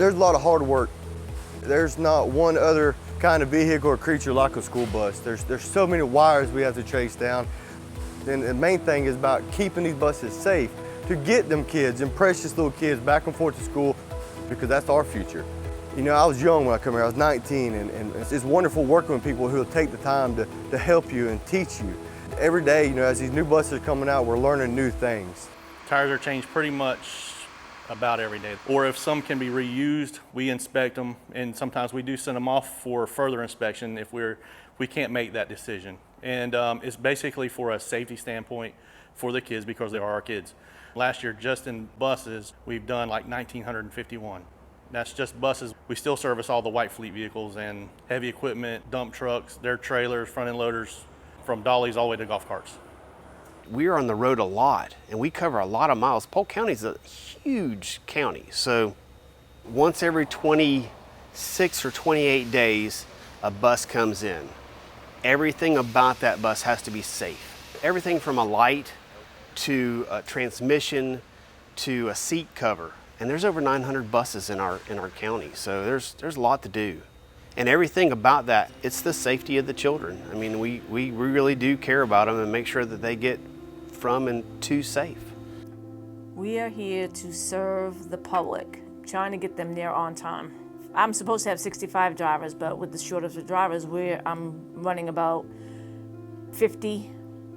there's a lot of hard work. There's not one other kind of vehicle or creature like a school bus. There's so many wires we have to chase down. And the main thing is about keeping these buses safe to get them kids and precious little kids back and forth to school, because that's our future. You know, I was young when I come here, I was 19, and it's wonderful working with people who will take the time to help you and teach you. Every day, you know, as these new buses are coming out, we're learning new things. Tires are changed pretty much about every day. Or if some can be reused, we inspect them, and sometimes we do send them off for further inspection if we can't make that decision. And it's basically for a safety standpoint for the kids, because they are our kids. Last year, just in buses, we've done like 1,951. That's just buses. We still service all the white fleet vehicles and heavy equipment, dump trucks, their trailers, front end loaders, from dollies all the way to golf carts. We are on the road a lot, and we cover a lot of miles. Polk County is a huge county, so once every 26 or 28 days, a bus comes in. Everything about that bus has to be safe. Everything from a light to a transmission to a seat cover. And there's over 900 buses in our county, so there's a lot to do. And everything about that, it's the safety of the children. I mean, we really do care about them and make sure that they get from and to safe. We are here to serve the public, trying to get them there on time. I'm supposed to have 65 drivers, but with the shortage of drivers, I'm running about 50.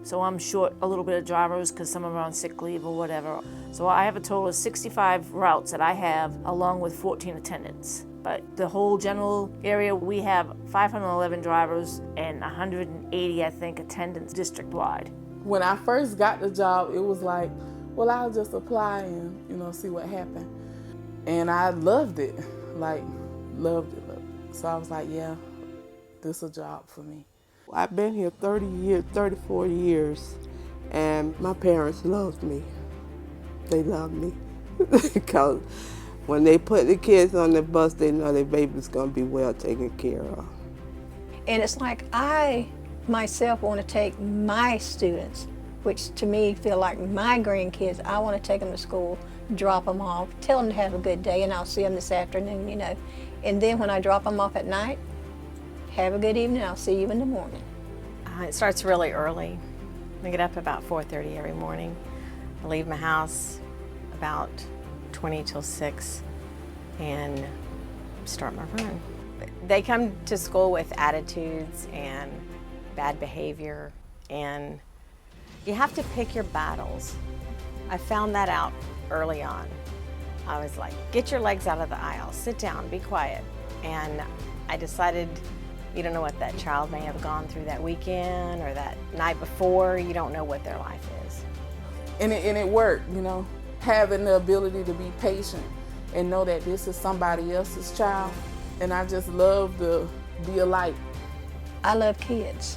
So I'm short a little bit of drivers because some of them are on sick leave or whatever. So I have a total of 65 routes that I have, along with 14 attendants. But the whole general area, we have 511 drivers and 180, I think, attendants district-wide. When I first got the job, it was like, well, I'll just apply and, you know, see what happened. And I loved it, loved it. So I was like, yeah, this is a job for me. I've been here 30 years, 34 years, and my parents loved me. They loved me because when they put the kids on the bus, they know their baby's gonna be well taken care of. And it's like I myself want to take my students, which to me feel like my grandkids, I want to take them to school, drop them off, tell them to have a good day, and I'll see them this afternoon, you know. And then when I drop them off at night, have a good evening, I'll see you in the morning. It starts really early. I get up about 4:30 every morning. I leave my house about 20 till 6 and start my run. They come to school with attitudes and bad behavior, and you have to pick your battles. I found that out early on. I was like, get your legs out of the aisle, sit down, be quiet. And I decided, you don't know what that child may have gone through that weekend or that night before. You don't know what their life is. And it worked, you know, having the ability to be patient and know that this is somebody else's child. And I just love to be a light. I love kids,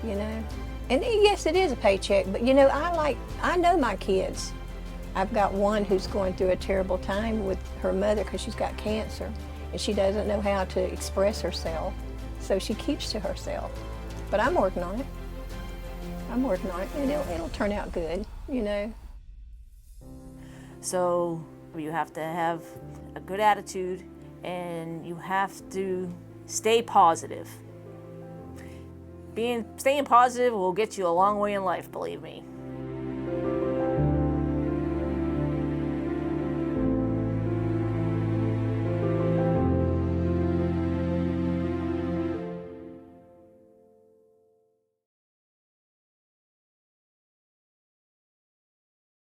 you know. And yes, it is a paycheck, but you know, I know my kids. I've got one who's going through a terrible time with her mother because she's got cancer, and she doesn't know how to express herself, so she keeps to herself. But I'm working on it. I'm working on it, and it'll turn out good, you know. So you have to have a good attitude, and you have to stay positive. Staying positive will get you a long way in life, believe me.